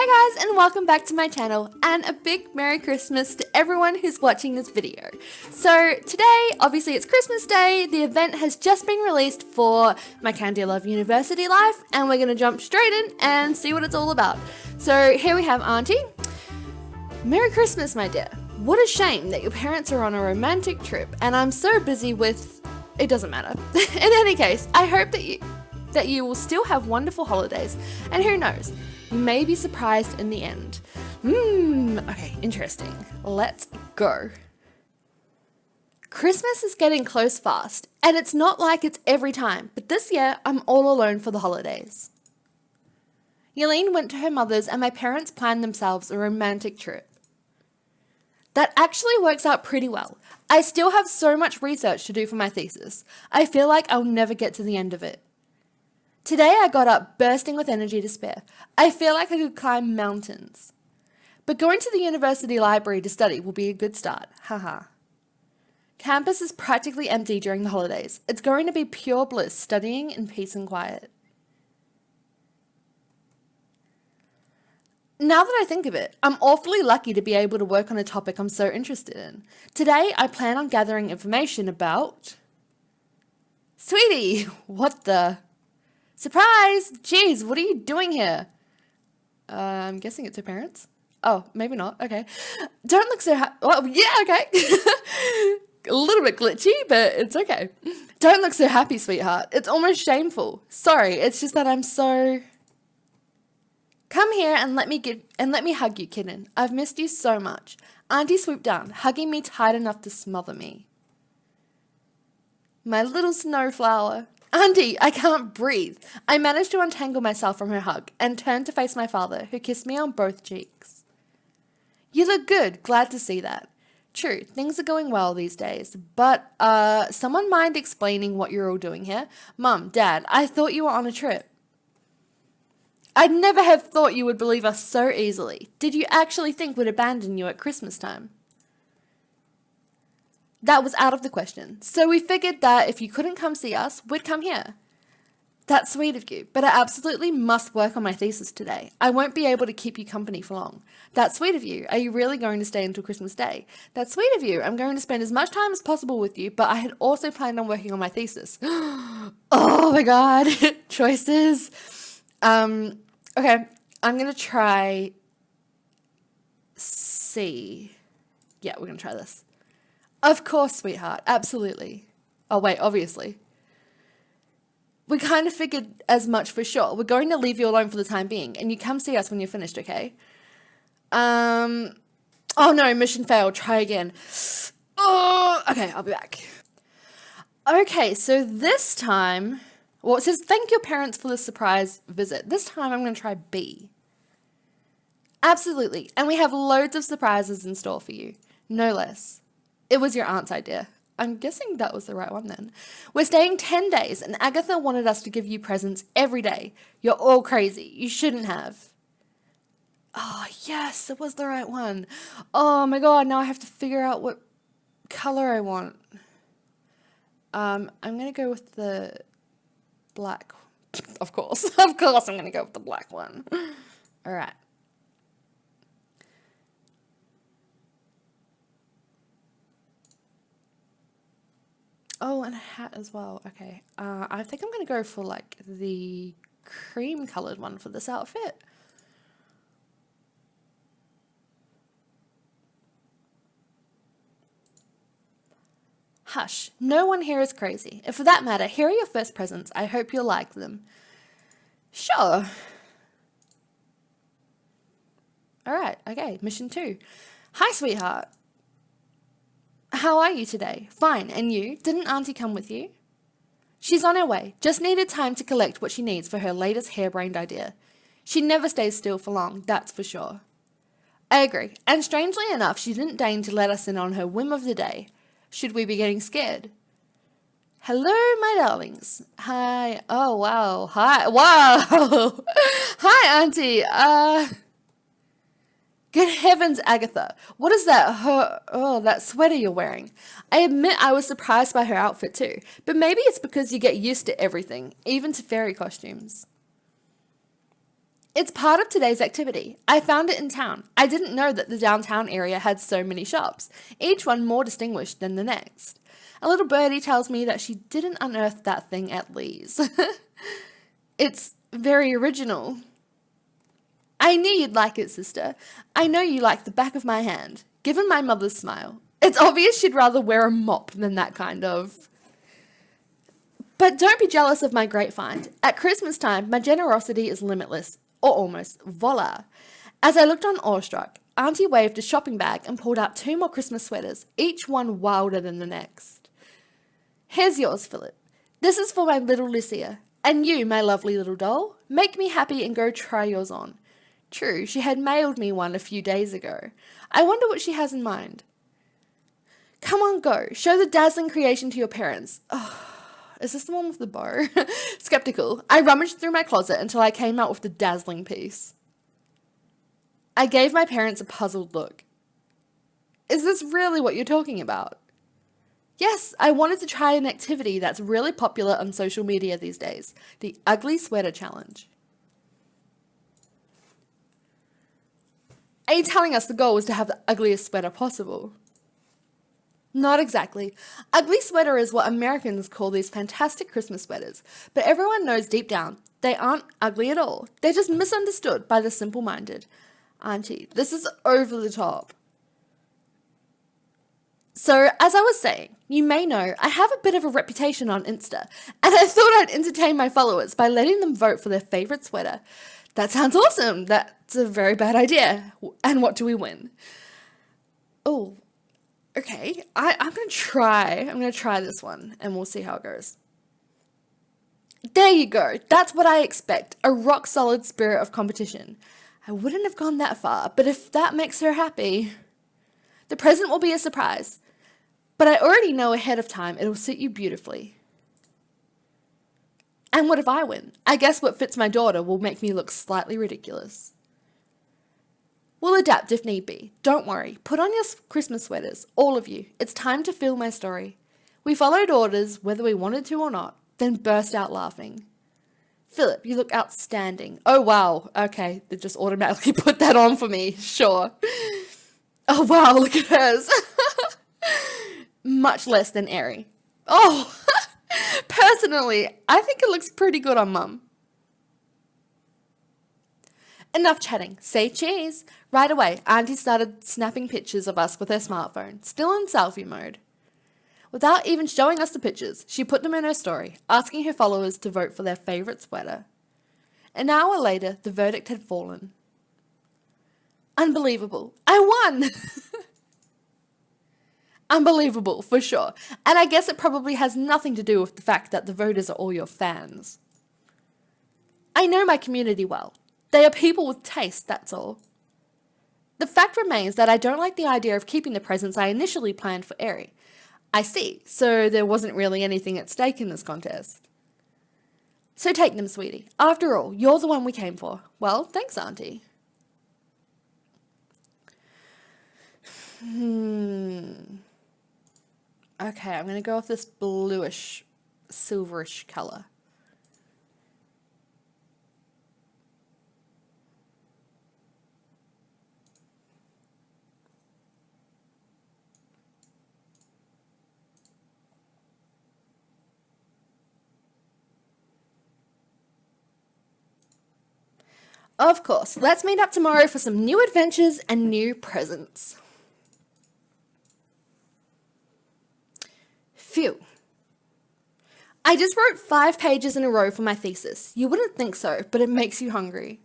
Hey guys, and welcome back to my channel, and a big Merry Christmas to everyone who's watching this video. So today, obviously it's Christmas Day, the event has just been released for My Candy Love University Life, and we're going to jump straight in and see what it's all about. So here we have Auntie. Merry Christmas, my dear. What a shame that your parents are on a romantic trip, and I'm so busy with... It doesn't matter. In any case, I hope that you will still have wonderful holidays, and who knows, you may be surprised in the end. Okay, interesting. Let's go. Christmas is getting close fast, and it's not like it's every time, but this year I'm all alone for the holidays. Yelene went to her mother's and my parents planned themselves a romantic trip. That actually works out pretty well. I still have so much research to do for my thesis. I feel like I'll never get to the end of it. Today I got up bursting with energy to spare. I feel like I could climb mountains. But going to the university library to study will be a good start, haha. Campus is practically empty during the holidays. It's going to be pure bliss studying in peace and quiet. Now that I think of it, I'm awfully lucky to be able to work on a topic I'm so interested in. Today I plan on gathering information about... Sweetie, what the... Surprise! Jeez, what are you doing here? I'm guessing it's her parents. Oh, maybe not. Okay. Don't look so well, yeah, okay. A little bit glitchy, but it's okay. Don't look so happy, sweetheart. It's almost shameful. Sorry, it's just that I'm so... Come here and let me hug you, kitten. I've missed you so much. Auntie swooped down, hugging me tight enough to smother me. My little snowflower. Auntie, I can't breathe. I managed to untangle myself from her hug and turned to face my father, who kissed me on both cheeks. You look good. Glad to see that. True, things are going well these days, but, someone mind explaining what you're all doing here? Mum, Dad, I thought you were on a trip. I'd never have thought you would believe us so easily. Did you actually think we'd abandon you at Christmas time? That was out of the question, so we figured that if you couldn't come see us, we'd come here. That's sweet of you, but I absolutely must work on my thesis today. I won't be able to keep you company for long. That's sweet of you. Are you really going to stay until Christmas Day? That's sweet of you. I'm going to spend as much time as possible with you, but I had also planned on working on my thesis. Oh my god. Choices. Okay, I'm going to try C. Yeah, we're going to try this. Of course, sweetheart. Absolutely. Oh, wait, obviously. We kind of figured as much for sure. We're going to leave you alone for the time being, and you come see us when you're finished, okay? Oh no, mission failed. Try again. Oh, okay, I'll be back. Okay, so this time... Well, it says, thank your parents for the surprise visit. This time I'm going to try B. Absolutely. And we have loads of surprises in store for you. No less. It was your aunt's idea. I'm guessing that was the right one then. We're staying 10 days and Agatha wanted us to give you presents every day. You're all crazy. You shouldn't have. Oh, yes, it was the right one. Oh my god, now I have to figure out what color I want. I'm going to go with the... black. Of course. Of course I'm going to go with the black one. All right. Oh, and a hat as well. Okay. I think I'm going to go for like the cream colored one for this outfit. Hush, no one here is crazy. And for that matter, here are your first presents. I hope you'll like them. Sure. Alright, okay, mission 2. Hi, sweetheart. How are you today? Fine, and you? Didn't Auntie come with you? She's on her way. Just needed time to collect what she needs for her latest harebrained idea. She never stays still for long, that's for sure. I agree, and strangely enough, she didn't deign to let us in on her whim of the day. Should we be getting scared? Hello, my darlings. Hi. Oh, wow. Hi. Wow. Hi, Auntie. Good heavens, Agatha. What is that? That sweater you're wearing. I admit I was surprised by her outfit too, but maybe it's because you get used to everything, even to fairy costumes. It's part of today's activity. I found it in town. I didn't know that the downtown area had so many shops, each one more distinguished than the next. A little birdie tells me that she didn't unearth that thing at Lee's. It's very original. I knew you'd like it, sister. I know you like the back of my hand. Given my mother's smile. It's obvious she'd rather wear a mop than that kind of. But don't be jealous of my great find. At Christmas time, my generosity is limitless. Or almost. Voila. As I looked on awestruck, Auntie waved a shopping bag and pulled out 2 more Christmas sweaters, each one wilder than the next. Here's yours, Philip. This is for my little Lucia. And you, my lovely little doll, make me happy and go try yours on. True, she had mailed me one a few days ago. I wonder what she has in mind. Come on, go. Show the dazzling creation to your parents. Oh, is this the one with the bow? Skeptical, I rummaged through my closet until I came out with the dazzling piece. I gave my parents a puzzled look. Is this really what you're talking about? Yes, I wanted to try an activity that's really popular on social media these days, the Ugly Sweater Challenge. Are you telling us the goal was to have the ugliest sweater possible? Not exactly. Ugly sweater is what Americans call these fantastic Christmas sweaters, but everyone knows deep down they aren't ugly at all. They're just misunderstood by the simple-minded. Auntie, this is over the top. So, as I was saying, you may know I have a bit of a reputation on Insta, and I thought I'd entertain my followers by letting them vote for their favorite sweater. That sounds awesome. That's a very bad idea. And what do we win? Oh, okay. I'm going to try this one, and we'll see how it goes. There you go. That's what I expect. A rock-solid spirit of competition. I wouldn't have gone that far, but if that makes her happy... The present will be a surprise, but I already know ahead of time it'll suit you beautifully. And what if I win? I guess what fits my daughter will make me look slightly ridiculous. We'll adapt if need be. Don't worry. Put on your Christmas sweaters, all of you. It's time to feel my story. We followed orders, whether we wanted to or not, then burst out laughing. Philip, you look outstanding. Oh, wow. Okay, they just automatically put that on for me. Sure. Oh, wow, look at hers. Much less than airy. Oh, personally, I think it looks pretty good on Mum. Enough chatting. Say cheese. Right away, Auntie started snapping pictures of us with her smartphone, still in selfie mode. Without even showing us the pictures, she put them in her story, asking her followers to vote for their favourite sweater. An hour later, the verdict had fallen. Unbelievable. I won! Unbelievable, for sure. And I guess it probably has nothing to do with the fact that the voters are all your fans. I know my community well. They are people with taste, that's all. The fact remains that I don't like the idea of keeping the presents I initially planned for Airy. I see, so there wasn't really anything at stake in this contest. So take them, sweetie. After all, you're the one we came for. Well, thanks, Auntie. Okay, I'm going to go with this bluish, silverish colour. Of course, let's meet up tomorrow for some new adventures and new presents. Phew. I just wrote 5 pages in a row for my thesis. You wouldn't think so, but it makes you hungry.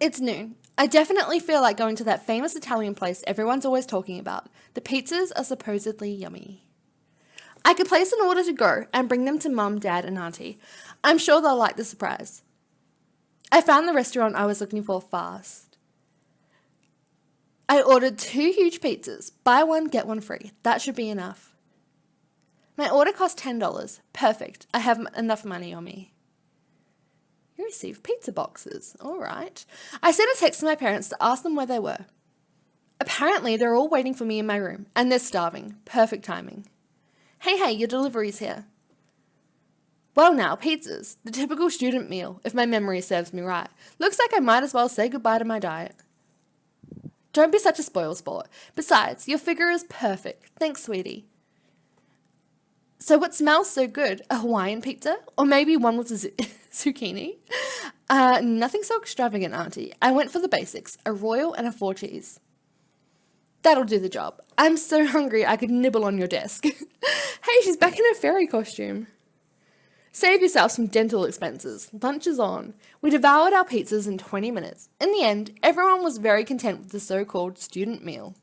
It's noon. I definitely feel like going to that famous Italian place everyone's always talking about. The pizzas are supposedly yummy. I could place an order to go and bring them to Mum, Dad, and Auntie. I'm sure they'll like the surprise. I found the restaurant I was looking for fast. I ordered 2 huge pizzas. Buy one, get one free. That should be enough. My order cost $10. Perfect. I have enough money on me. You received pizza boxes. All right. I sent a text to my parents to ask them where they were. Apparently, they're all waiting for me in my room, and they're starving. Perfect timing. Hey, your delivery's here. Well now, pizzas. The typical student meal, if my memory serves me right. Looks like I might as well say goodbye to my diet. Don't be such a spoilsport. Besides, your figure is perfect. Thanks, sweetie. So what smells so good? A Hawaiian pizza? Or maybe one with zucchini? Nothing so extravagant, Auntie. I went for the basics, a royal and a 4 cheese. That'll do the job. I'm so hungry I could nibble on your desk. Hey, she's back in her fairy costume. Save yourself some dental expenses. Lunch is on. We devoured our pizzas in 20 minutes. In the end, everyone was very content with the so-called student meal.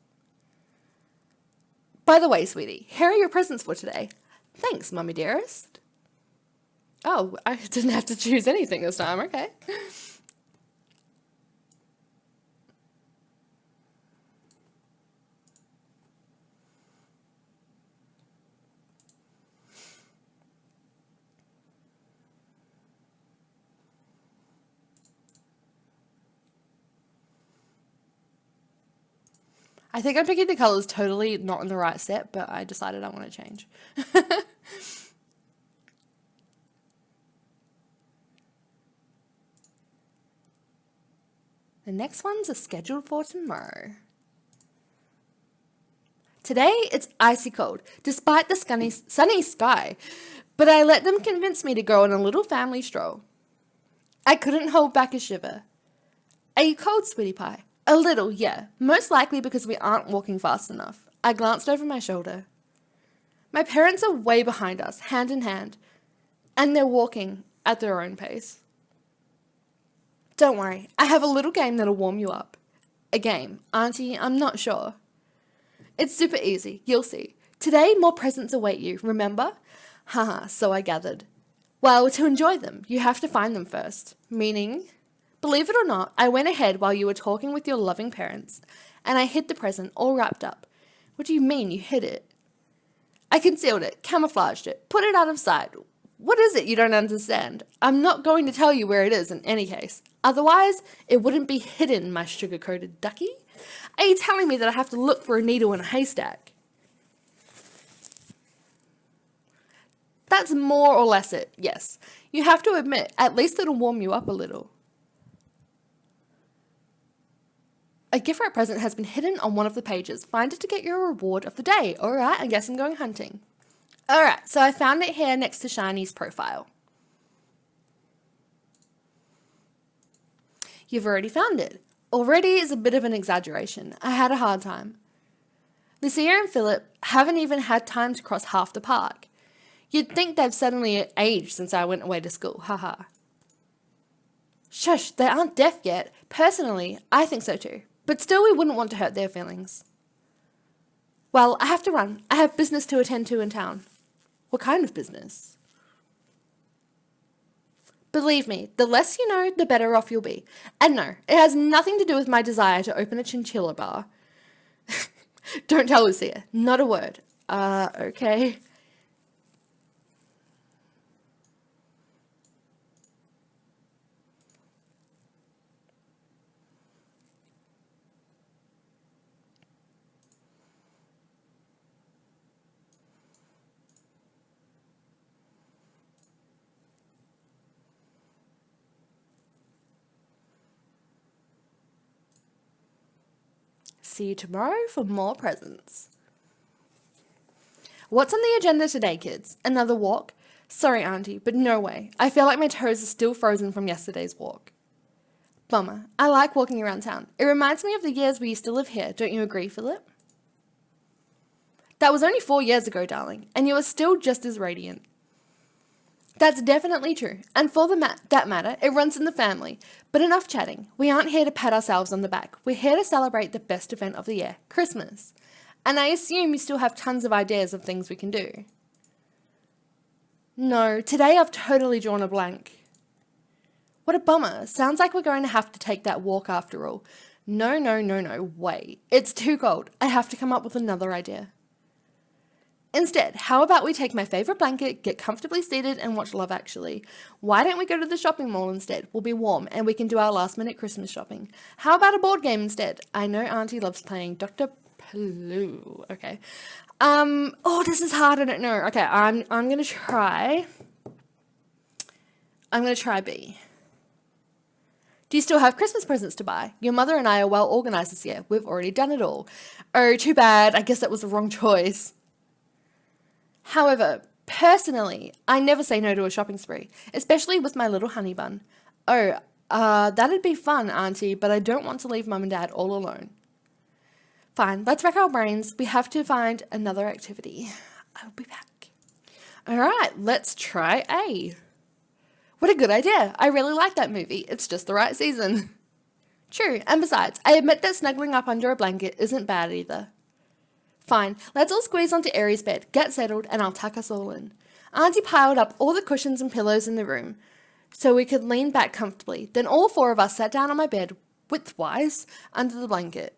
By the way, sweetie, here are your presents for today. Thanks, Mummy dearest. Oh, I didn't have to choose anything this time, okay. I think I'm picking the colours totally not in the right set, but I decided I want to change. The next ones are scheduled for tomorrow. Today, it's icy cold, despite the sunny sky, but I let them convince me to go on a little family stroll. I couldn't hold back a shiver. Are you cold, sweetie pie? A little, yeah. Most likely because we aren't walking fast enough. I glanced over my shoulder. My parents are way behind us, hand in hand, and they're walking at their own pace. Don't worry, I have a little game that'll warm you up. A game, Auntie, I'm not sure. It's super easy, you'll see. Today, more presents await you, remember? Haha, so I gathered. Well, to enjoy them, you have to find them first. Meaning? Believe it or not, I went ahead while you were talking with your loving parents, and I hid the present all wrapped up. What do you mean you hid it? I concealed it, camouflaged it, put it out of sight. What is it you don't understand? I'm not going to tell you where it is in any case. Otherwise, it wouldn't be hidden, my sugar-coated ducky. Are you telling me that I have to look for a needle in a haystack? That's more or less it, yes. You have to admit, at least it'll warm you up a little. A gift wrap present has been hidden on one of the pages. Find it to get your reward of the day. Alright, I guess I'm going hunting. Alright, so I found it here next to Shiny's profile. You've already found it. Already is a bit of an exaggeration. I had a hard time. Lucia and Philip haven't even had time to cross half the park. You'd think they've suddenly aged since I went away to school, haha. Shush, they aren't deaf yet. Personally, I think so too. But still we wouldn't want to hurt their feelings. Well, I have to run. I have business to attend to in town. What kind of business? Believe me, the less you know, the better off you'll be. And no, it has nothing to do with my desire to open a chinchilla bar. Don't tell Lucia. Not a word. Okay. See you tomorrow for more presents. What's on the agenda today, kids? Another walk? Sorry, Auntie, but no way. I feel like my toes are still frozen from yesterday's walk. Bummer. I like walking around town. It reminds me of the years we used to live here. Don't you agree, Philip? That was only 4 years ago, darling, and you are still just as radiant. That's definitely true, and for that matter, it runs in the family. But enough chatting. We aren't here to pat ourselves on the back. We're here to celebrate the best event of the year, Christmas. And I assume you still have tons of ideas of things we can do. No, today I've totally drawn a blank. What a bummer. Sounds like we're going to have to take that walk after all. No, wait. It's too cold. I have to come up with another idea. Instead, how about we take my favourite blanket, get comfortably seated and watch Love Actually? Why don't we go to the shopping mall instead? We'll be warm and we can do our last minute Christmas shopping. How about a board game instead? I know Auntie loves playing Dr. Blue. Okay. Oh, this is hard. I don't know. Okay, I'm going to try. I'm going to try B. Do you still have Christmas presents to buy? Your mother and I are well organized this year. We've already done it all. Oh, too bad. I guess that was the wrong choice. However, personally, I never say no to a shopping spree, especially with my little honey bun. Oh, that'd be fun, Auntie, but I don't want to leave Mum and Dad all alone. Fine, let's rack our brains. We have to find another activity. I'll be back. All right, let's try A. What a good idea. I really like that movie. It's just the right season. True, and besides, I admit that snuggling up under a blanket isn't bad either. Fine, let's all squeeze onto Aries' bed, get settled, and I'll tuck us all in. Auntie piled up all the cushions and pillows in the room so we could lean back comfortably. Then all four of us sat down on my bed, widthwise, under the blanket.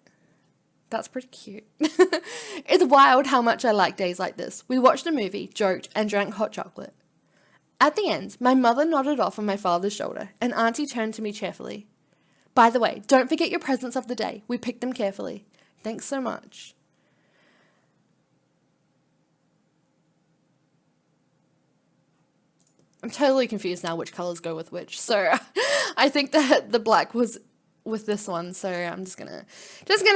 That's pretty cute. It's wild how much I like days like this. We watched a movie, joked, and drank hot chocolate. At the end, my mother nodded off on my father's shoulder, and Auntie turned to me cheerfully. By the way, don't forget your presents of the day. We picked them carefully. Thanks so much. I'm totally confused now which colors go with which. So I think that the black was with this one, so I'm just gonna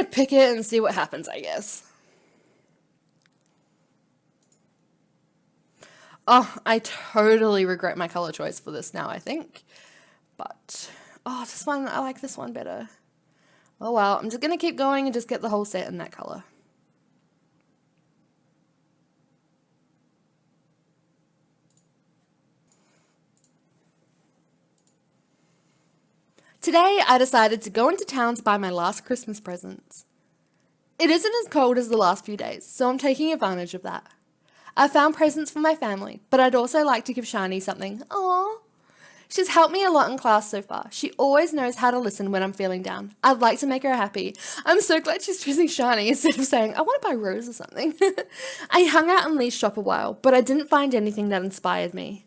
pick it and see what happens, I guess. Oh, I totally regret my color choice for this now, I think. But, oh, this one, I like this one better. Oh well, I'm just gonna keep going and just get the whole set in that color. Today, I decided to go into town to buy my last Christmas presents. It isn't as cold as the last few days, so I'm taking advantage of that. I found presents for my family, but I'd also like to give Shani something. Aww. She's helped me a lot in class so far. She always knows how to listen when I'm feeling down. I'd like to make her happy. I'm so glad she's choosing Shani instead of saying, I want to buy Rose or something. I hung out in Lee's shop a while, but I didn't find anything that inspired me.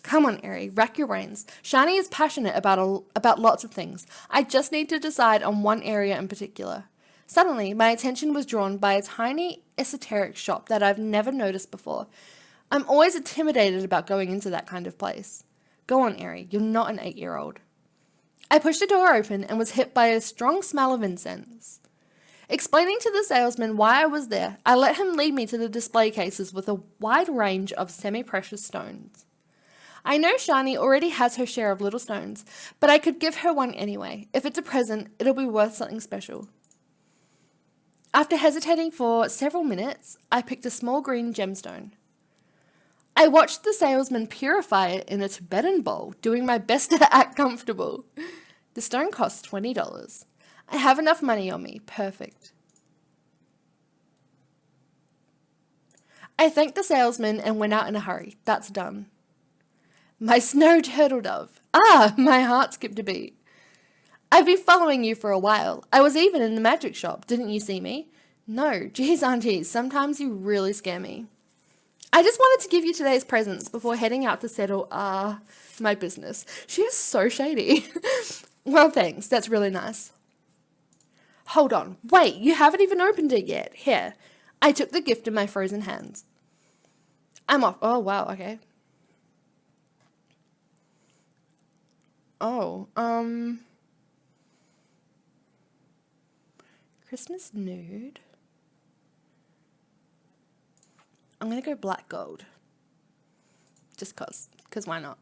Come on, Ari, rack your brains. Shani is passionate about lots of things. I just need to decide on one area in particular. Suddenly, my attention was drawn by a tiny esoteric shop that I've never noticed before. I'm always intimidated about going into that kind of place. Go on, Ari, you're not an 8-year-old. I pushed the door open and was hit by a strong smell of incense. Explaining to the salesman why I was there, I let him lead me to the display cases with a wide range of semi-precious stones. I know Shani already has her share of little stones, but I could give her one anyway. If it's a present, it'll be worth something special. After hesitating for several minutes, I picked a small green gemstone. I watched the salesman purify it in a Tibetan bowl, doing my best to act comfortable. The stone costs $20. I have enough money on me. Perfect. I thanked the salesman and went out in a hurry. That's done. My snow turtle dove. Ah, my heart skipped a beat. I've been following you for a while. I was even in the magic shop. Didn't you see me? No. Geez, Auntie, sometimes you really scare me. I just wanted to give you today's presents before heading out to settle, my business. She is so shady. Well, thanks. That's really nice. Hold on. Wait, you haven't even opened it yet. Here. I took the gift in my frozen hands. I'm off. Oh, wow. Okay. Oh, Christmas nude. I'm gonna go black gold. Just cause why not?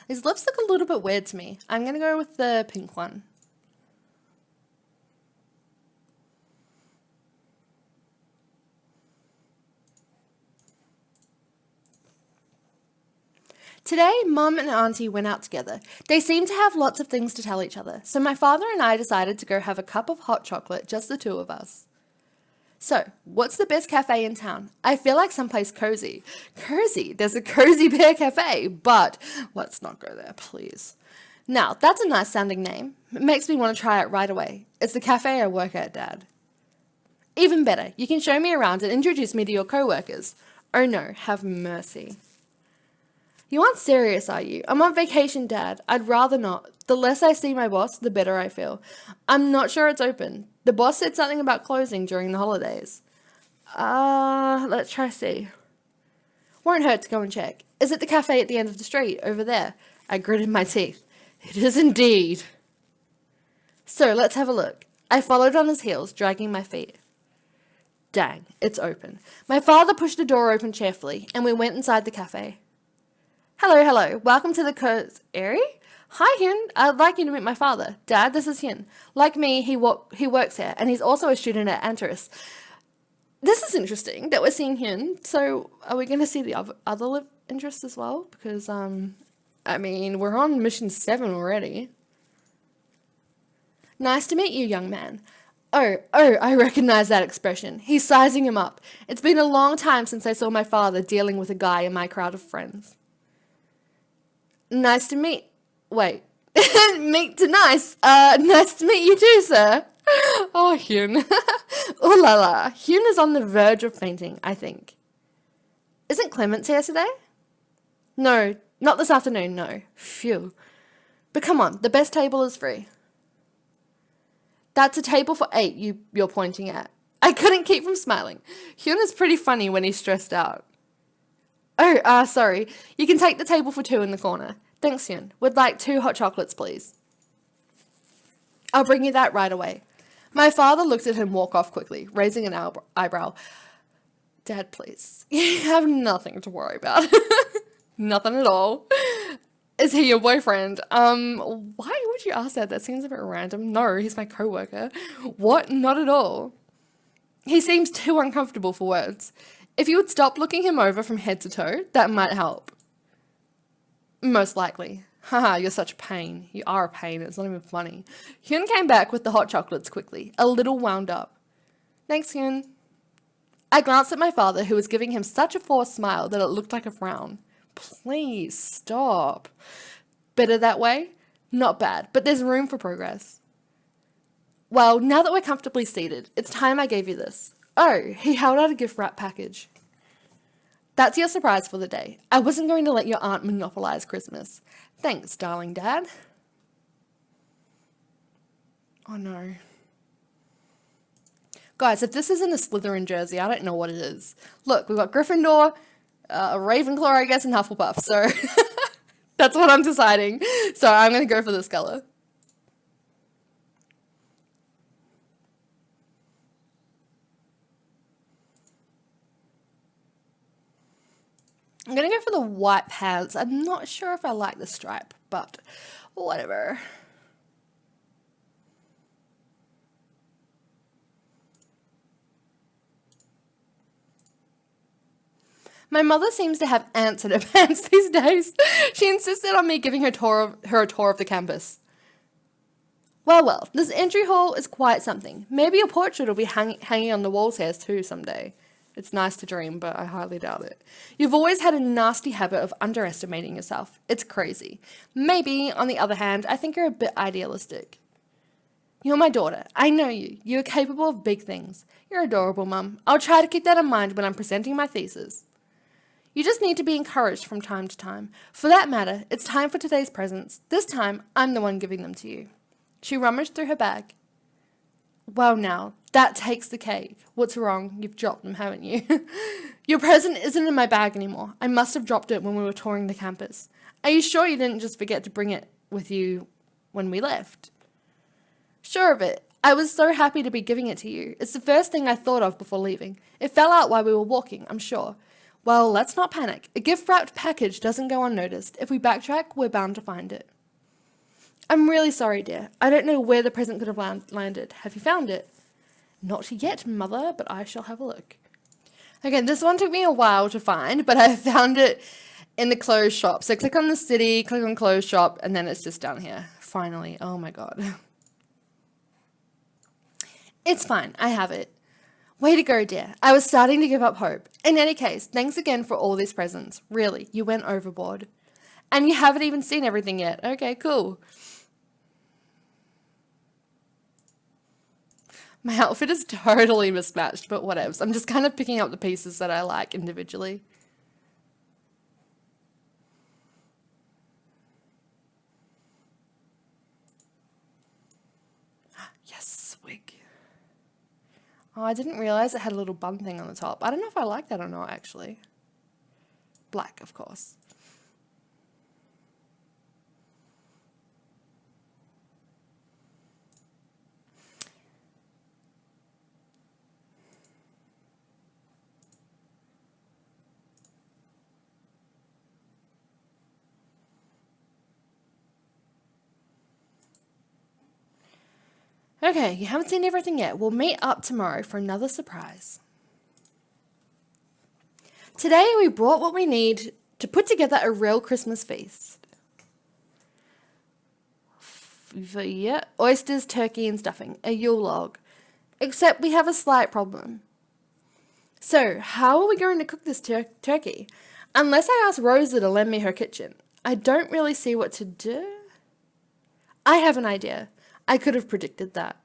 These lips look a little bit weird to me. I'm gonna go with the pink one. Today, Mum and Auntie went out together. They seemed to have lots of things to tell each other, so my father and I decided to go have a cup of hot chocolate, just the two of us. So, what's the best cafe in town? I feel like someplace cozy. Cozy? There's a Cozy Bear Cafe, but let's not go there, please. Now, that's a nice sounding name. It makes me want to try it right away. It's the cafe I work at, Dad. Even better, you can show me around and introduce me to your co-workers. Oh no, have mercy. You aren't serious, are you? I'm on vacation, Dad. I'd rather not. The less I see my boss, the better I feel. I'm not sure it's open. The boss said something about closing during the holidays. Let's try see. Won't hurt to go and check. Is it the cafe at the end of the street, over there? I gritted my teeth. It is indeed. So, let's have a look. I followed on his heels, dragging my feet. Dang, it's open. My father pushed the door open cheerfully, and we went inside the cafe. Hello, hello. Welcome to the Airy? Hi, Hyun. I'd like you to meet my father. Dad, this is Hyun. Like me, he works here, and he's also a student at Antares. This is interesting that we're seeing Hyun. So, are we going to see the other love interest as well? Because, I mean, we're on mission 7 already. Nice to meet you, young man. Oh, I recognize that expression. He's sizing him up. It's been a long time since I saw my father dealing with a guy in my crowd of friends. Nice to meet... Wait. Meet to nice. Nice to meet you too, sir. Oh, Hyun. Ooh la la. Hyun is on the verge of fainting, I think. Isn't Clements here today? No, not this afternoon, no. Phew. But come on, the best table is free. That's a table for 8 you're pointing at. I couldn't keep from smiling. Hyun is pretty funny when he's stressed out. Oh, sorry. You can take the table for 2 in the corner. Thanks, Hyun. Would like 2 hot chocolates, please. I'll bring you that right away. My father looked at him walk off quickly, raising an eyebrow. Dad, please. You have nothing to worry about. Nothing at all. Is he your boyfriend? Why would you ask that? That seems a bit random. No, he's my coworker. What? Not at all. He seems too uncomfortable for words. If you would stop looking him over from head to toe, that might help. Most likely. Haha, you're such a pain. You are a pain. It's not even funny. Hyun came back with the hot chocolates quickly, a little wound up. Thanks, Hyun. I glanced at my father, who was giving him such a forced smile that it looked like a frown. Please stop. Better that way? Not bad, but there's room for progress. Well, now that we're comfortably seated, it's time I gave you this. Oh, he held out a gift wrap package. That's your surprise for the day. I wasn't going to let your aunt monopolize Christmas. Thanks, darling Dad. Oh no. Guys, if this isn't a Slytherin jersey, I don't know what it is. Look, we've got Gryffindor, a Ravenclaw, I guess, and Hufflepuff. So that's what I'm deciding. So I'm going to go for this color. I'm going to go for the white pants. I'm not sure if I like the stripe, but whatever. My mother seems to have ants in her pants these days. She insisted on me giving her a tour of the campus. Well, this entry hall is quite something. Maybe your portrait will be hanging on the walls here too someday. It's nice to dream, but I highly doubt it. You've always had a nasty habit of underestimating yourself. It's crazy. Maybe, on the other hand, I think you're a bit idealistic. You're my daughter. I know you. You're capable of big things. You're adorable, Mum. I'll try to keep that in mind when I'm presenting my thesis. You just need to be encouraged from time to time. For that matter, it's time for today's presents. This time, I'm the one giving them to you. She rummaged through her bag. Well now, that takes the cake. What's wrong? You've dropped them, haven't you? Your present isn't in my bag anymore. I must have dropped it when we were touring the campus. Are you sure you didn't just forget to bring it with you when we left? Sure of it. I was so happy to be giving it to you. It's the first thing I thought of before leaving. It fell out while we were walking, I'm sure. Well, let's not panic. A gift-wrapped package doesn't go unnoticed. If we backtrack, we're bound to find it. I'm really sorry, dear. I don't know where the present could have landed. Have you found it? Not yet, Mother, but I shall have a look. Okay, this one took me a while to find, but I found it in the clothes shop. So click on the city, click on clothes shop, and then it's just down here. Finally. Oh my god. It's fine. I have it. Way to go, dear. I was starting to give up hope. In any case, thanks again for all these presents. Really, you went overboard. And you haven't even seen everything yet. Okay, cool. My outfit is totally mismatched, but whatever. I'm just kind of picking up the pieces that I like individually. Yes, wig. Oh, I didn't realize it had a little bun thing on the top. I don't know if I like that or not, actually. Black, of course. Okay, you haven't seen everything yet. We'll meet up tomorrow for another surprise. Today we brought what we need to put together a real Christmas feast. Yeah, oysters, turkey and stuffing, a Yule log. Except we have a slight problem. So, how are we going to cook this turkey? Unless I ask Rosa to lend me her kitchen, I don't really see what to do. I have an idea. I could have predicted that.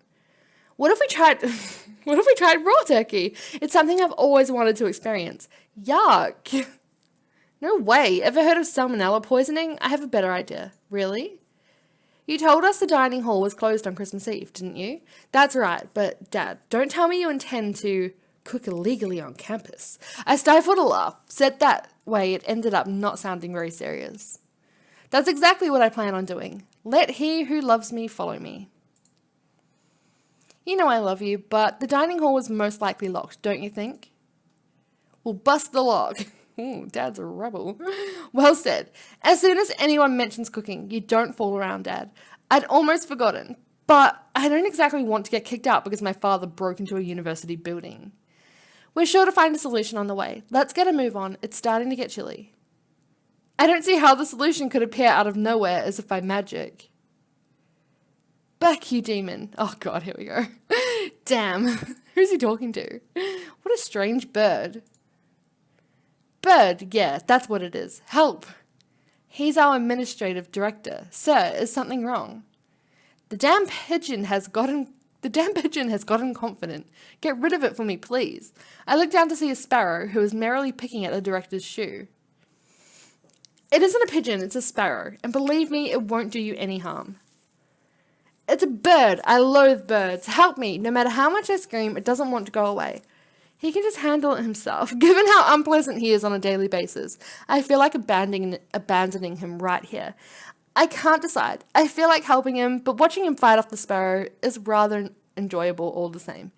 What if we tried raw turkey? It's something I've always wanted to experience. Yuck. No way. Ever heard of salmonella poisoning? I have a better idea. Really? You told us the dining hall was closed on Christmas Eve, didn't you? That's right, but Dad, don't tell me you intend to cook illegally on campus. I stifled a laugh. Said that way it ended up not sounding very serious. That's exactly what I plan on doing. Let he who loves me follow me. You know I love you, but the dining hall was most likely locked, don't you think? We'll bust the lock. Ooh, Dad's a rebel. Well said. As soon as anyone mentions cooking, you don't fool around, Dad. I'd almost forgotten, but I don't exactly want to get kicked out because my father broke into a university building. We're sure to find a solution on the way. Let's get a move on. It's starting to get chilly. I don't see how the solution could appear out of nowhere as if by magic. Back, you demon. Oh god, here we go. Damn. Who's he talking to? What a strange bird. Bird, yeah, that's what it is. Help. He's our administrative director. Sir, is something wrong? The damn pigeon has gotten confident. Get rid of it for me, please. I looked down to see a sparrow who was merrily picking at the director's shoe. It isn't a pigeon, it's a sparrow, and believe me, it won't do you any harm. It's a bird. I loathe birds. Help me. No matter how much I scream, it doesn't want to go away. He can just handle it himself. Given how unpleasant he is on a daily basis, I feel like abandoning him right here. I can't decide. I feel like helping him, but watching him fight off the sparrow is rather enjoyable all the same.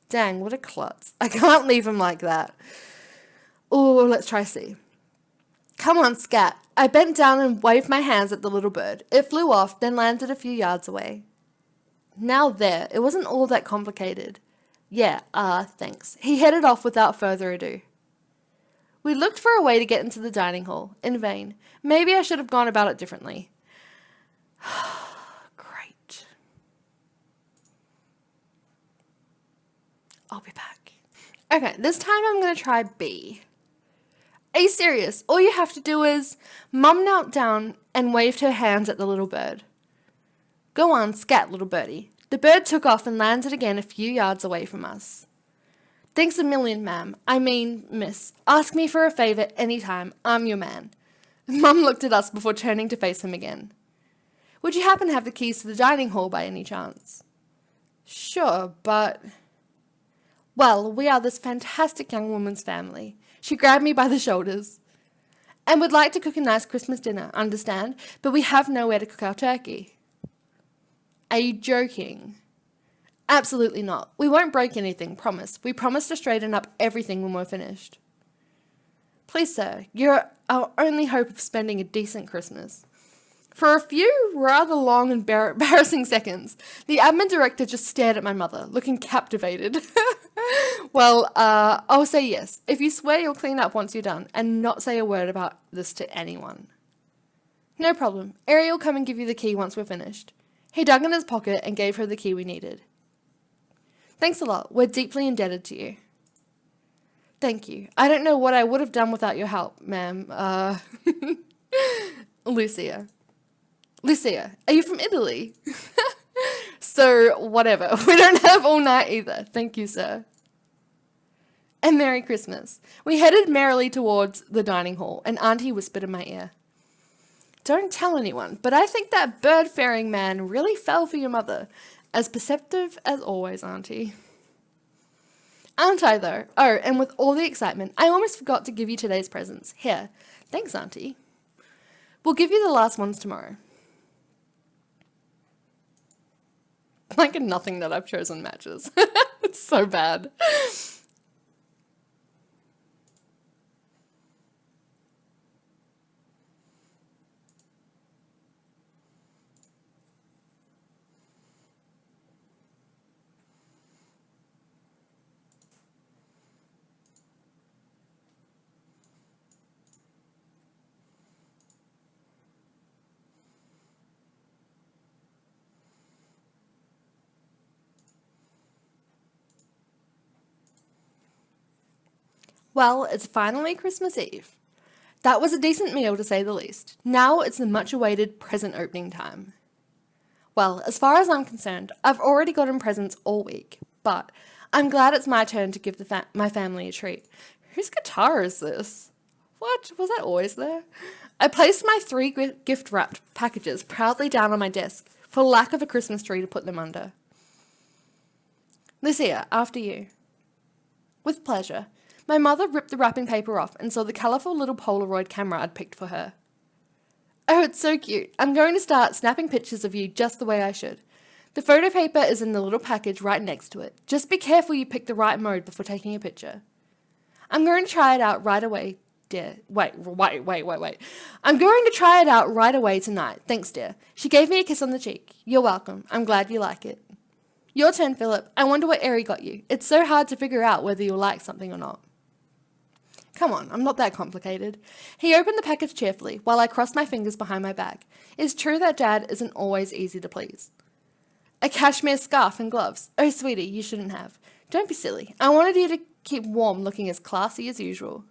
Dang, what a klutz. I can't leave him like that. Oh, let's try C. Come on, scat. I bent down and waved my hands at the little bird. It flew off, then landed a few yards away. Now there, it wasn't all that complicated. Yeah, thanks. He headed off without further ado. We looked for a way to get into the dining hall. In vain. Maybe I should have gone about it differently. Great. I'll be back. Okay, this time I'm going to try B. Are you serious? All you have to do is... Mum knelt down and waved her hands at the little bird. Go on, scat, little birdie. The bird took off and landed again a few yards away from us. Thanks a million, ma'am. I mean, miss. Ask me for a favour any time. I'm your man. Mum looked at us before turning to face him again. Would you happen to have the keys to the dining hall by any chance? Sure, but... Well, we are this fantastic young woman's family. She grabbed me by the shoulders. And would like to cook a nice Christmas dinner, understand? But we have nowhere to cook our turkey. Are you joking? Absolutely not. We won't break anything, promise. We promise to straighten up everything when we're finished. Please, sir, you're our only hope of spending a decent Christmas. For a few rather long and embarrassing seconds, the admin director just stared at my mother, looking captivated. Well, I'll say yes, if you swear you'll clean up once you're done, and not say a word about this to anyone. No problem. Ariel will come and give you the key once we're finished. He dug in his pocket and gave her the key we needed. Thanks a lot. We're deeply indebted to you. Thank you. I don't know what I would have done without your help, ma'am. Lucia. Lucia, are you from Italy? So, whatever. We don't have all night either. Thank you, sir. And Merry Christmas. We headed merrily towards the dining hall, and Auntie whispered in my ear. Don't tell anyone, but I think that bird-faring man really fell for your mother. As perceptive as always, Auntie. Aren't I though? Oh, and with all the excitement, I almost forgot to give you today's presents. Here. Thanks, Auntie. We'll give you the last ones tomorrow. Like nothing that I've chosen matches. It's so bad. Well, it's finally Christmas Eve. That was a decent meal to say the least. Now it's the much awaited present opening time. Well, as far as I'm concerned, I've already gotten presents all week, but I'm glad it's my turn to give my family a treat. Whose guitar is this? What? Was that always there? I placed my 3 gift wrapped packages proudly down on my desk for lack of a Christmas tree to put them under. Lucia, after you. With pleasure. My mother ripped the wrapping paper off and saw the colourful little Polaroid camera I'd picked for her. Oh, it's so cute. I'm going to start snapping pictures of you just the way I should. The photo paper is in the little package right next to it. Just be careful you pick the right mode before taking a picture. I'm going to try it out right away, dear. Wait. I'm going to try it out right away tonight. Thanks, dear. She gave me a kiss on the cheek. You're welcome. I'm glad you like it. Your turn, Philip. I wonder what Eri got you. It's so hard to figure out whether you'll like something or not. Come on, I'm not that complicated. He opened the package cheerfully while I crossed my fingers behind my back. It's true that Dad isn't always easy to please. A cashmere scarf and gloves. Oh, sweetie, you shouldn't have. Don't be silly. I wanted you to keep warm looking as classy as usual.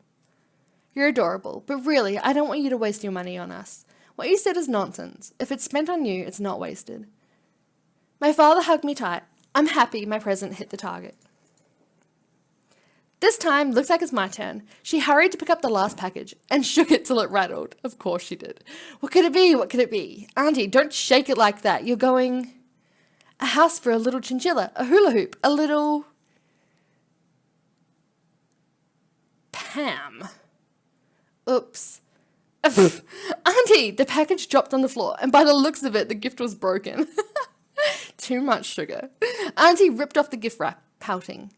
You're adorable, but really, I don't want you to waste your money on us. What you said is nonsense. If it's spent on you, it's not wasted. My father hugged me tight. I'm happy my present hit the target. This time, looks like it's my turn. She hurried to pick up the last package and shook it till it rattled. Of course she did. What could it be? What could it be? Auntie, don't shake it like that. You're going... A house for a little chinchilla, a hula hoop, a little... Pam. Oops. Auntie, the package dropped on the floor, and by the looks of it, the gift was broken. Too much sugar. Auntie ripped off the gift wrap, pouting.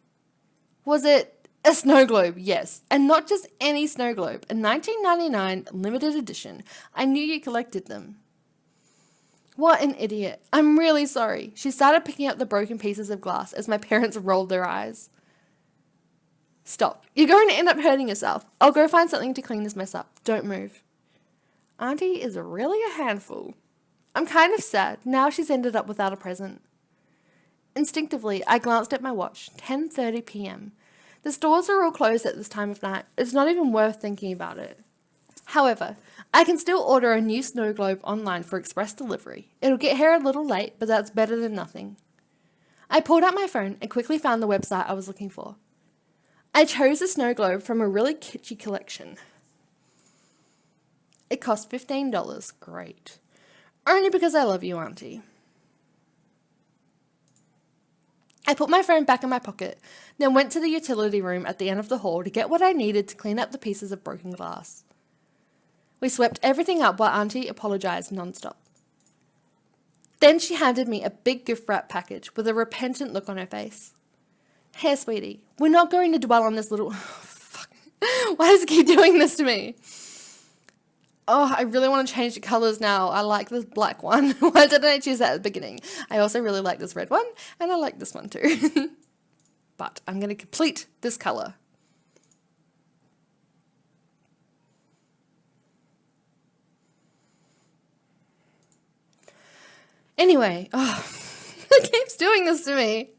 Was it... A snow globe, yes. And not just any snow globe. A 1999 limited edition. I knew you collected them. What an idiot. I'm really sorry. She started picking up the broken pieces of glass as my parents rolled their eyes. Stop. You're going to end up hurting yourself. I'll go find something to clean this mess up. Don't move. Auntie is really a handful. I'm kind of sad. Now she's ended up without a present. Instinctively, I glanced at my watch. 10:30 p.m. The stores are all closed at this time of night. It's not even worth thinking about it. However, I can still order a new snow globe online for express delivery. It'll get here a little late, but that's better than nothing. I pulled out my phone and quickly found the website I was looking for. I chose a snow globe from a really kitschy collection. It cost $15. Great. Only because I love you, Auntie. I put my phone back in my pocket, then went to the utility room at the end of the hall to get what I needed to clean up the pieces of broken glass. We swept everything up while Auntie apologised non-stop. Then she handed me a big gift wrap package with a repentant look on her face. Here, sweetie, we're not going to dwell on this little... Fuck. Why does it keep doing this to me? Oh, I really want to change the colours now. I like this black one. Why didn't I choose that at the beginning? I also really like this red one, and I like this one too. But I'm going to complete this colour. Anyway, it keeps doing this to me.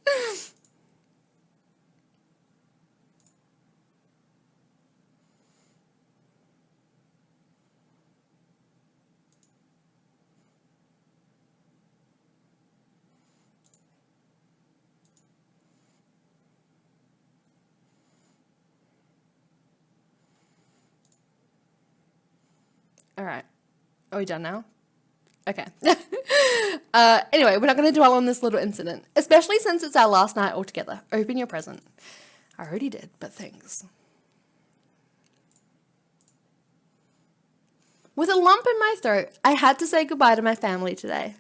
All right. Are we done now? Okay. Anyway, we're not going to dwell on this little incident, especially since it's our last night all together. Open your present. I already did, but thanks. With a lump in my throat, I had to say goodbye to my family today.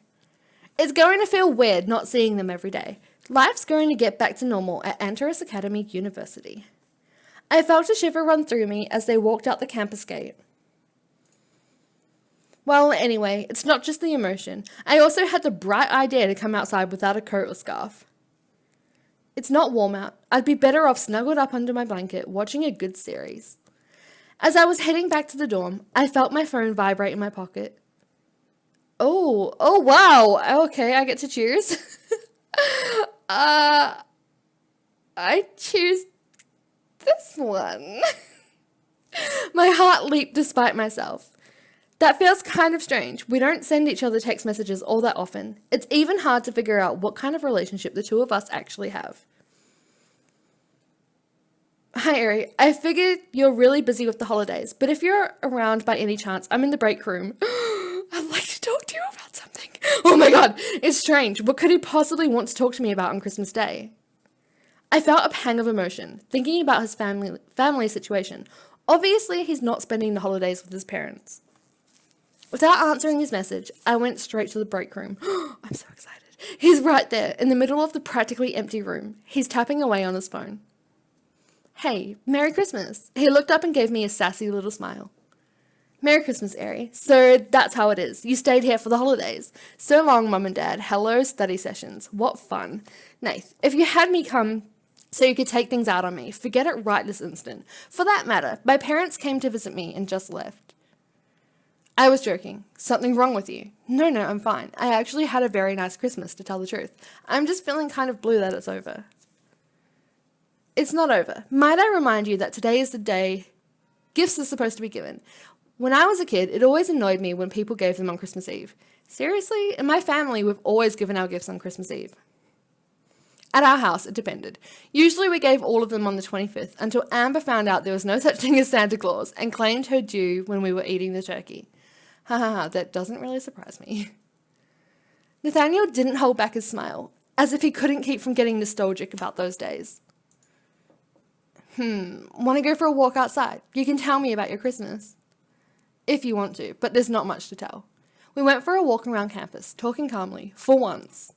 It's going to feel weird not seeing them every day. Life's going to get back to normal at Antares Academy University. I felt a shiver run through me as they walked out the campus gate. Well, anyway, it's not just the emotion. I also had the bright idea to come outside without a coat or scarf. It's not warm out. I'd be better off snuggled up under my blanket watching a good series. As I was heading back to the dorm, I felt my phone vibrate in my pocket. Oh wow. Okay, I get to choose. I choose this one. My heart leaped despite myself. That feels kind of strange. We don't send each other text messages all that often. It's even hard to figure out what kind of relationship the two of us actually have. Hi, Ari. I figured you're really busy with the holidays, but if you're around by any chance, I'm in the break room. I'd like to talk to you about something. Oh my god, it's strange. What could he possibly want to talk to me about on Christmas Day? I felt a pang of emotion, thinking about his family situation. Obviously, he's not spending the holidays with his parents. Without answering his message, I went straight to the break room. I'm so excited. He's right there, in the middle of the practically empty room. He's tapping away on his phone. Hey, Merry Christmas. He looked up and gave me a sassy little smile. Merry Christmas, Ari. So that's how it is. You stayed here for the holidays. So long, Mum and Dad. Hello, study sessions. What fun. Nath, if you had me come so you could take things out on me, forget it right this instant. For that matter, my parents came to visit me and just left. I was joking. Something wrong with you? No, I'm fine. I actually had a very nice Christmas, to tell the truth. I'm just feeling kind of blue that it's over. It's not over. Might I remind you that today is the day gifts are supposed to be given. When I was a kid, it always annoyed me when people gave them on Christmas Eve. Seriously? In my family, we've always given our gifts on Christmas Eve. At our house, it depended. Usually we gave all of them on the 25th until Amber found out there was no such thing as Santa Claus and claimed her due when we were eating the turkey. That doesn't really surprise me. Nathaniel didn't hold back his smile, as if he couldn't keep from getting nostalgic about those days. Want to go for a walk outside? You can tell me about your Christmas. If you want to, but there's not much to tell. We went for a walk around campus, talking calmly, for once.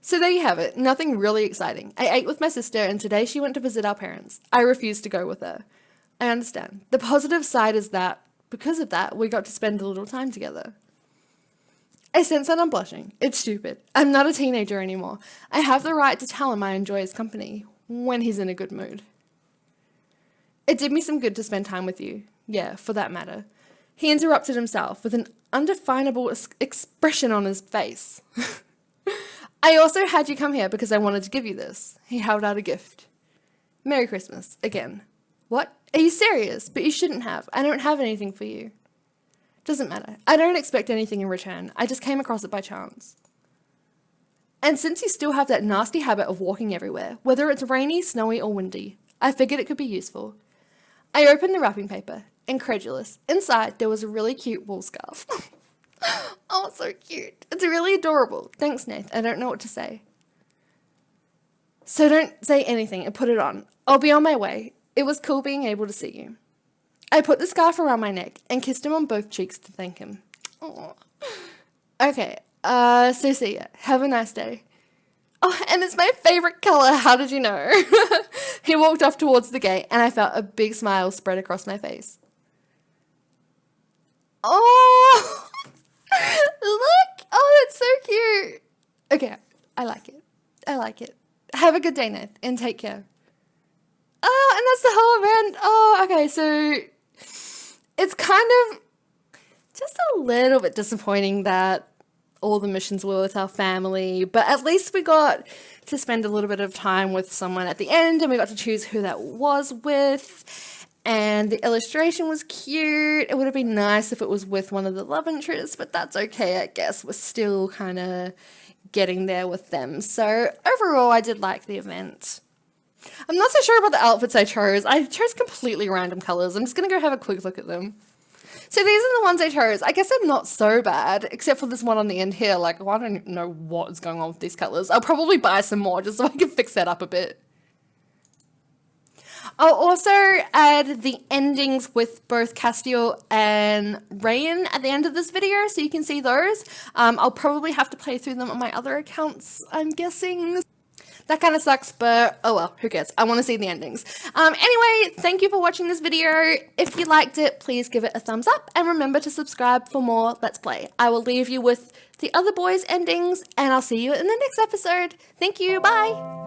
So there you have it, nothing really exciting. I ate with my sister and today she went to visit our parents. I refused to go with her. I understand. The positive side is that, because of that, we got to spend a little time together. I sense that I'm blushing. It's stupid. I'm not a teenager anymore. I have the right to tell him I enjoy his company, when he's in a good mood. It did me some good to spend time with you. Yeah, for that matter. He interrupted himself with an undefinable expression on his face. I also had you come here because I wanted to give you this. He held out a gift. Merry Christmas, again. What? Are you serious? But you shouldn't have. I don't have anything for you. Doesn't matter. I don't expect anything in return. I just came across it by chance. And since you still have that nasty habit of walking everywhere, whether it's rainy, snowy, or windy, I figured it could be useful. I opened the wrapping paper, incredulous. Inside, there was a really cute wool scarf. Oh, so cute. It's really adorable. Thanks, Nath. I don't know what to say. So don't say anything and put it on. I'll be on my way. It was cool being able to see you. I put the scarf around my neck and kissed him on both cheeks to thank him. Aww. Okay, so see ya. Have a nice day. Oh, and it's my favorite color. How did you know? He walked off towards the gate and I felt a big smile spread across my face. Oh, look. Oh, that's so cute. Okay, I like it. I like it. Have a good day, Nath, and take care. Oh, and that's the whole event. Oh, okay, so it's kind of just a little bit disappointing that all the missions were with our family, but at least we got to spend a little bit of time with someone at the end and we got to choose who that was with, and the illustration was cute. It would have been nice if it was with one of the love interests, but that's okay, I guess. We're still kind of getting there with them. So overall, I did like the event. I'm not so sure about the outfits I chose. I chose completely random colors. I'm just going to go have a quick look at them. So these are the ones I chose. I guess they're not so bad, except for this one on the end here. Like, well, I don't know what is going on with these colors. I'll probably buy some more just so I can fix that up a bit. I'll also add the endings with both Castiel and Rayan at the end of this video so you can see those. I'll probably have to play through them on my other accounts, I'm guessing. That kind of sucks, but oh well, who cares? I want to see the endings. Anyway, thank you for watching this video. If you liked it, please give it a thumbs up and remember to subscribe for more Let's Play. I will leave you with the other boys' endings and I'll see you in the next episode. Thank you, bye!